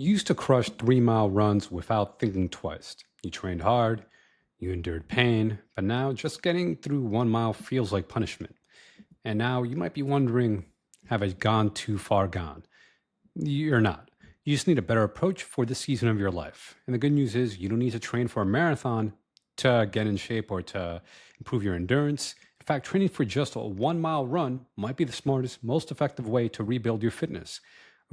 You used to crush 3 mile runs without thinking twice. You trained hard, you endured pain, but now just getting through 1 mile feels like punishment. And now you might be wondering, have I gone too far gone? You're not. You just need a better approach for this season of your life. And the good news is you don't need to train for a marathon to get in shape or to improve your endurance. In fact, training for just a 1 mile run might be the smartest, most effective way to rebuild your fitness,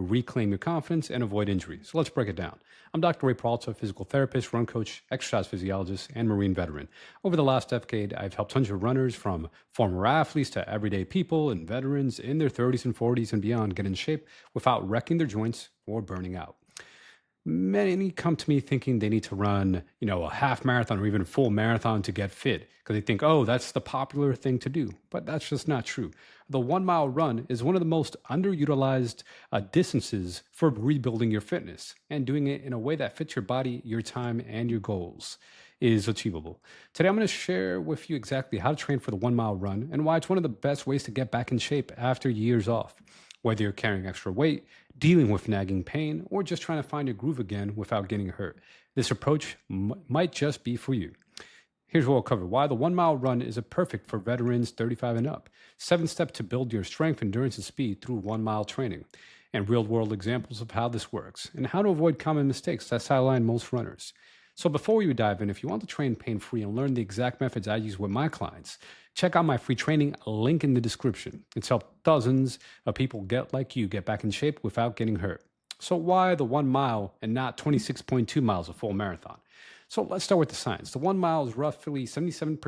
reclaim your confidence, and avoid injury. So let's break it down. I'm Dr. Ray Peralta, physical therapist, run coach, exercise physiologist, and Marine veteran. Over the last decade, I've helped hundreds of runners from former athletes to everyday people and veterans in their 30s and 40s and beyond get in shape without wrecking their joints or burning out. Many come to me thinking they need to run, a half marathon or even a full marathon to get fit because they think, oh, that's the popular thing to do. But that's just not true. The 1 mile run is one of the most underutilized distances for rebuilding your fitness, and doing it in a way that fits your body, your time, and your goals is achievable. Today, I'm going to share with you exactly how to train for the 1 mile run and why it's one of the best ways to get back in shape after years off. Whether you're carrying extra weight, dealing with nagging pain, or just trying to find your groove again without getting hurt, this approach might just be for you. Here's what we'll cover: why the 1 mile run is a perfect for veterans 35 and up, 7 steps to build your strength, endurance, and speed through 1 mile training, and real world examples of how this works, and how to avoid common mistakes that sideline most runners. So before we dive in, if you want to train pain-free and learn the exact methods I use with my clients, check out my free training link in the description. It's helped dozens of people get back in shape without getting hurt. So why the 1 mile and not 26.2 miles, a full marathon? So let's start with the science. The 1 mile is roughly 77%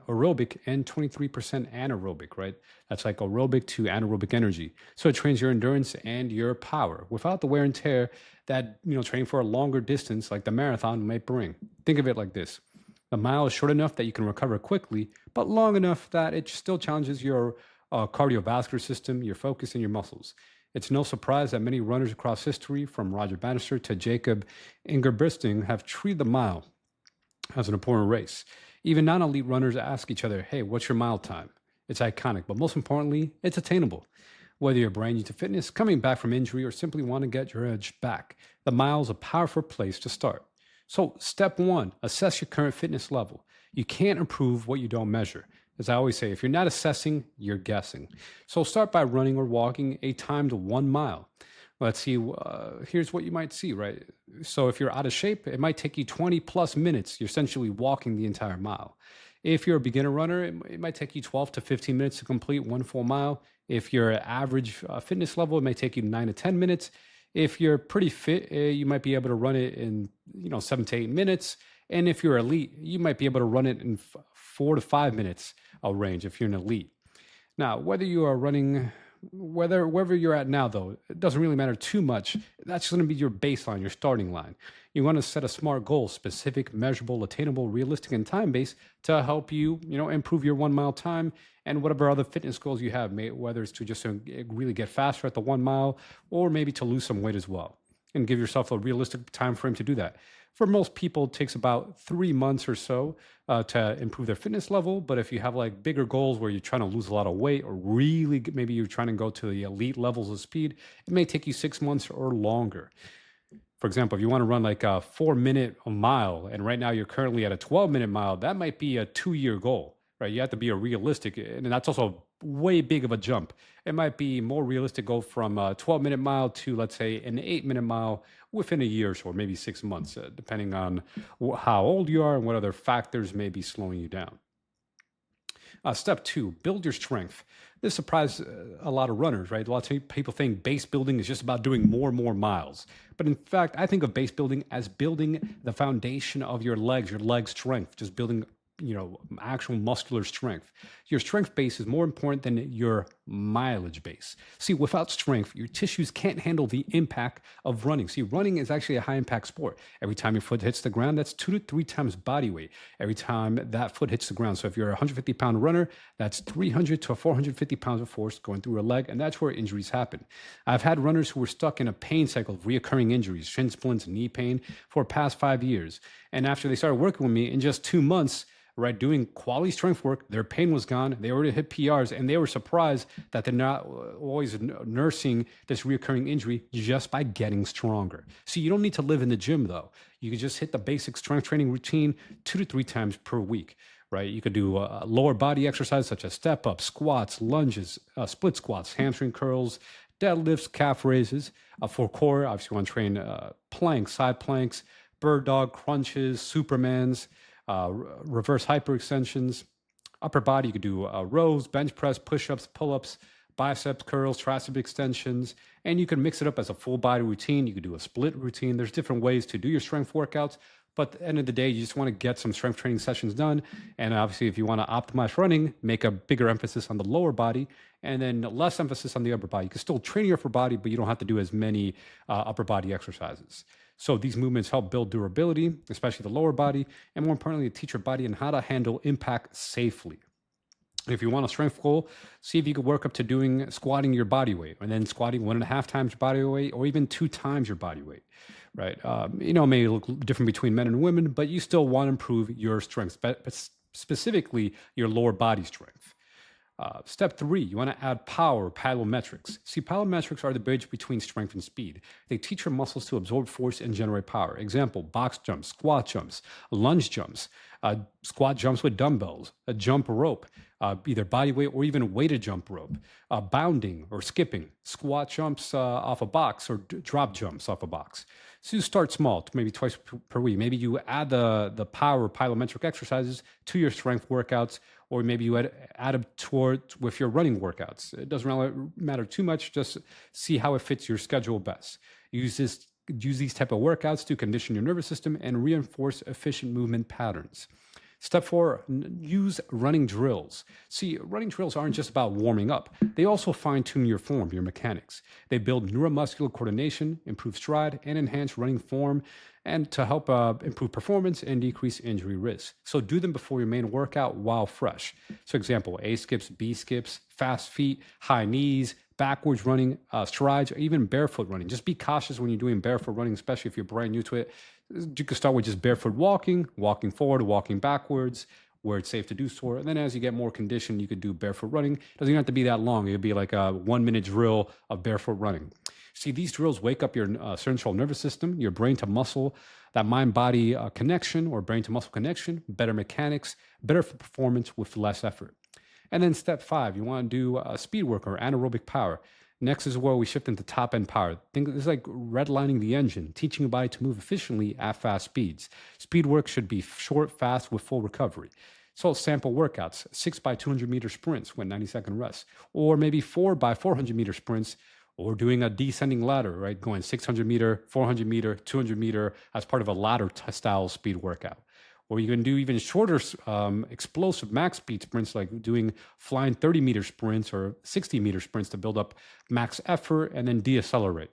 aerobic and 23% anaerobic, right? That's like aerobic to anaerobic energy. So it trains your endurance and your power without the wear and tear that, training for a longer distance like the marathon might bring. Think of it like this. The mile is short enough that you can recover quickly, but long enough that it still challenges your cardiovascular system, your focus, and your muscles. It's no surprise that many runners across history, from Roger Bannister to Jacob Ingebrigtsen, have treated the mile as an important race. Even non-elite runners ask each other, hey, what's your mile time? It's iconic, but most importantly, it's attainable. Whether you're brand new to fitness, coming back from injury, or simply want to get your edge back, the mile is a powerful place to start. So step 1, assess your current fitness level. You can't improve what you don't measure. As I always say, if you're not assessing, you're guessing. So start by running or walking a timed 1 mile. Let's see, here's what you might see, right? So if you're out of shape, it might take you 20 plus minutes. You're essentially walking the entire mile. If you're a beginner runner, it might take you 12 to 15 minutes to complete one full mile. If you're at average fitness level, it may take you 9 to 10 minutes. If you're pretty fit, you might be able to run it in 7 to 8 minutes. And if you're elite, you might be able to run it in 4 to 5 minutes range if you're an elite. Now, whether you are running, wherever you're at now, though, it doesn't really matter too much. That's going to be your baseline, your starting line. You want to set a smart goal, specific, measurable, attainable, realistic, and time-based, to help you, improve your 1 mile time and whatever other fitness goals you have, whether it's to just really get faster at the 1 mile or maybe to lose some weight as well, and give yourself a realistic time frame to do that. For most people, it takes about 3 months or so to improve their fitness level. But if you have like bigger goals where you're trying to lose a lot of weight, or really maybe you're trying to go to the elite levels of speed, it may take you 6 months or longer. For example, if you want to run like a 4 minute mile, and right now you're currently at a 12-minute mile, that might be a 2-year goal, right? You have to be a realistic, and that's also way big of a jump. It might be more realistic to go from a 12-minute mile to, let's say, an 8-minute mile within a year or so, or maybe 6 months, depending on how old you are and what other factors may be slowing you down. Step 2, build your strength. This surprises a lot of runners, right? A lot of people think base building is just about doing more and more miles. But in fact, I think of base building as building the foundation of your leg strength, just building actual muscular strength. Your strength base is more important than your mileage base. See, without strength, your tissues can't handle the impact of running. See, running is actually a high impact sport. Every time your foot hits the ground, that's 2 to 3 times body weight. Every time that foot hits the ground. So if you're a 150-pound runner, that's 300 to 450 pounds of force going through a leg, and that's where injuries happen. I've had runners who were stuck in a pain cycle of reoccurring injuries, shin splints, knee pain for the past 5 years. And after they started working with me, in just 2 months, right, doing quality strength work. Their pain was gone. They already hit PRs, and they were surprised that they're not always nursing this recurring injury just by getting stronger. So you don't need to live in the gym, though. You can just hit the basic strength training routine 2 to 3 times per week. Right, you could do lower body exercise such as step ups, squats, lunges, split squats, hamstring curls, deadlifts, calf raises. For core, obviously, you want to train planks, side planks, bird dog, crunches, supermans, reverse hyperextensions. Upper body, you could do rows, bench press, push ups, pull ups, biceps curls, tricep extensions, and you can mix it up as a full body routine. You could do a split routine. There's different ways to do your strength workouts. But at the end of the day, you just want to get some strength training sessions done. And obviously, if you want to optimize running, make a bigger emphasis on the lower body and then less emphasis on the upper body. You can still train your upper body, but you don't have to do as many upper body exercises. So these movements help build durability, especially the lower body, and more importantly, teach your body on how to handle impact safely. If you want a strength goal, see if you could work up to doing squatting your body weight and then squatting 1.5 times your body weight or even 2 times your body weight, right? It may look different between men and women, but you still want to improve your strength, specifically your lower body strength. Step 3, you want to add power, plyometrics. See, plyometrics are the bridge between strength and speed. They teach your muscles to absorb force and generate power. Example, box jumps, squat jumps, lunge jumps, squat jumps with dumbbells, a jump rope, either body weight or even weighted jump rope, bounding or skipping, squat jumps off a box or drop jumps off a box. So you start small, maybe twice per week. Maybe you add the power plyometric exercises to your strength workouts, or maybe you add them towards with your running workouts. It doesn't really matter too much. Just see how it fits your schedule best. Use these type of workouts to condition your nervous system and reinforce efficient movement patterns. Step 4, use running drills. See, running drills aren't just about warming up. They also fine-tune your form, your mechanics. They build neuromuscular coordination, improve stride, and enhance running form, and to help improve performance and decrease injury risk. So do them before your main workout while fresh. So example, A skips, B skips, fast feet, high knees, backwards running, strides, or even barefoot running. Just be cautious when you're doing barefoot running, especially if you're brand new to it. You could start with just barefoot walking, walking forward, walking backwards, where it's safe to do so. And then as you get more conditioned, you could do barefoot running. It doesn't even have to be that long. It'd be like a 1-minute drill of barefoot running. See, these drills wake up your central nervous system, your brain to muscle, that mind-body connection or brain to muscle connection, better mechanics, better performance with less effort. And then step 5, you want to do speed work or anaerobic power. Next is where we shift into top end power. Think it's like redlining the engine, teaching your body to move efficiently at fast speeds. Speed work should be short, fast, with full recovery. So sample workouts, 6 by 200 meter sprints with 90-second rest, or maybe 4 by 400 meter sprints, or doing a descending ladder, right? Going 600 meter, 400 meter, 200 meter as part of a ladder style speed workout. Or you can do even shorter explosive max speed sprints, like doing flying 30-meter sprints or 60-meter sprints to build up max effort and then decelerate.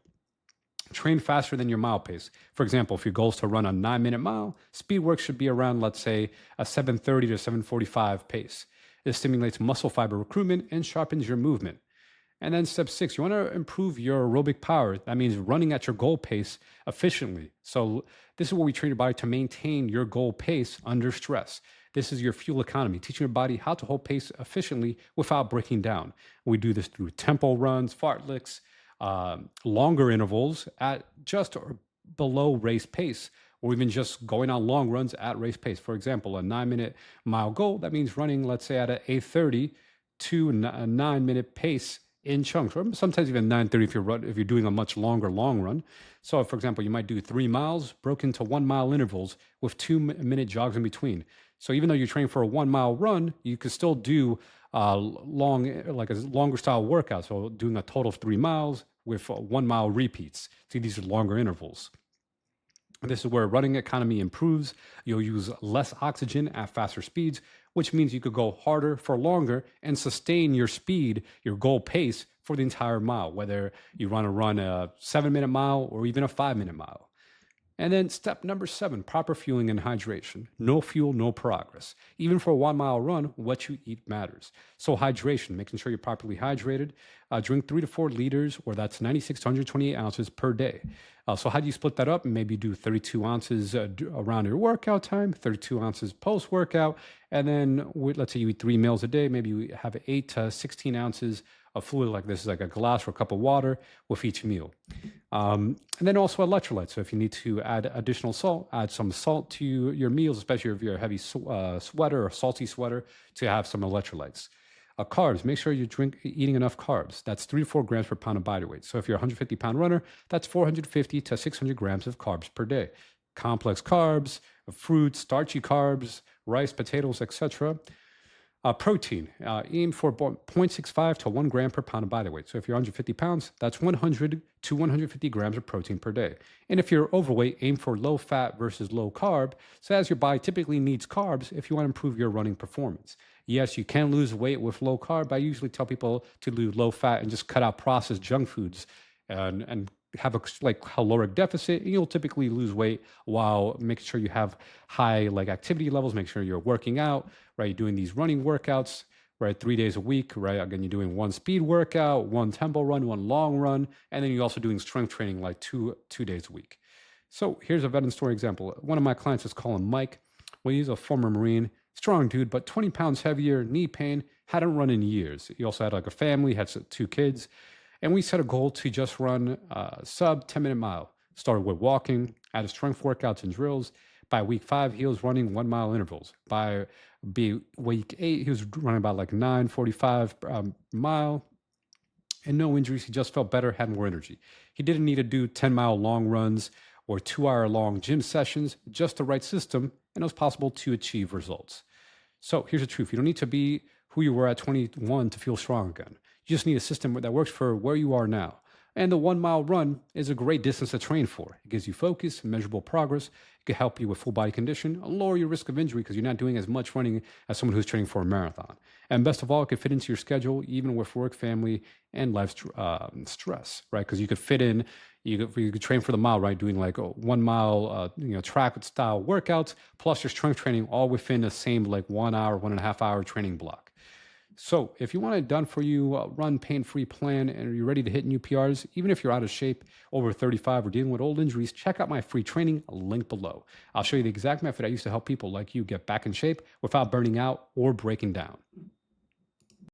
Train faster than your mile pace. For example, if your goal is to run a 9-minute mile, speed work should be around, let's say, a 7:30 to 7:45 pace. It stimulates muscle fiber recruitment and sharpens your movement. And then step 6, you want to improve your aerobic power. That means running at your goal pace efficiently. So this is where we train your body to maintain your goal pace under stress. This is your fuel economy, teaching your body how to hold pace efficiently without breaking down. We do this through tempo runs, fartleks, longer intervals at just or below race pace, or even just going on long runs at race pace. For example, a 9-minute mile goal, that means running, let's say, at an 8:30 to a 9-minute pace in chunks, or sometimes even 9:30 if you're doing a much longer long run. So, for example, you might do 3 miles broken into 1-mile intervals with 2-minute jogs in between. So even though you're training for a 1-mile run, you could still do like a longer style workout. So doing a total of 3 miles with 1-mile repeats. See, these are longer intervals. This is where running economy improves. You'll use less oxygen at faster speeds, which means you could go harder for longer and sustain your speed, your goal pace for the entire mile, whether you want to run a 7-minute mile or even a 5-minute mile. And then step number 7, proper fueling and hydration. No fuel, no progress. Even for a 1 mile run, what you eat matters. So hydration, making sure you're properly hydrated. Drink 3 to 4 liters, or that's 96 to 128 ounces per day. So how do you split that up? Maybe do 32 ounces around your workout time, 32 ounces post-workout, and then let's say you eat 3 meals a day. Maybe you have 8 to 16 ounces of fluid like this, like a glass or a cup of water with each meal. And then also electrolytes. So if you need to add additional salt, add some salt to your meals, especially if you're a heavy sweater or salty sweater, to have some electrolytes. Carbs, make sure you're eating enough carbs. That's 3 to 4 grams per pound of body weight. So if you're a 150-pound runner, that's 450 to 600 grams of carbs per day. Complex carbs, fruits, starchy carbs, rice, potatoes, etc. Protein, aim for 0.65 to 1 gram per pound of body weight. So if you're 150 pounds, that's 100 to 150 grams of protein per day. And if you're overweight, aim for low fat versus low carb. So as your body typically needs carbs if you want to improve your running performance. Yes, you can lose weight with low carb. I usually tell people to do low fat and just cut out processed junk foods and have a caloric deficit, and you'll typically lose weight while making sure you have high activity levels, make sure you're working out, right? You're doing these running workouts, right? 3 days a week, right? Again, you're doing 1 speed workout, 1 tempo run, 1 long run, and then you're also doing strength training two days a week. So here's a veteran story example. One of my clients, is call him Mike. Well, he's a former Marine, strong dude, but 20 pounds heavier, knee pain, hadn't run in years. He also had a family, had 2 kids. And we set a goal to just run sub 10-minute mile. Started with walking, added strength workouts and drills. By week 5, he was running 1 mile intervals. By week 8, he was running about 9:45 mile. And no injuries. He just felt better, had more energy. He didn't need to do 10-mile long runs or 2-hour long gym sessions, just the right system, and it was possible to achieve results. So here's the truth. You don't need to be who you were at 21 to feel strong again. You just need a system that works for where you are now. And the 1 mile run is a great distance to train for. It gives you focus, measurable progress. It can help you with full body condition, lower your risk of injury because you're not doing as much running as someone who's training for a marathon. And best of all, it could fit into your schedule, even with work, family, and life stress, right? Because you could fit in, you could train for the mile, right? Doing 1 mile, track style workouts, plus your strength training all within the same 1 hour, 1.5 hour training block. So if you want a done for you run pain-free plan and you're ready to hit new PRs, even if you're out of shape, over 35 or dealing with old injuries, check out my free training, link below. I'll show you the exact method I use to help people like you get back in shape without burning out or breaking down.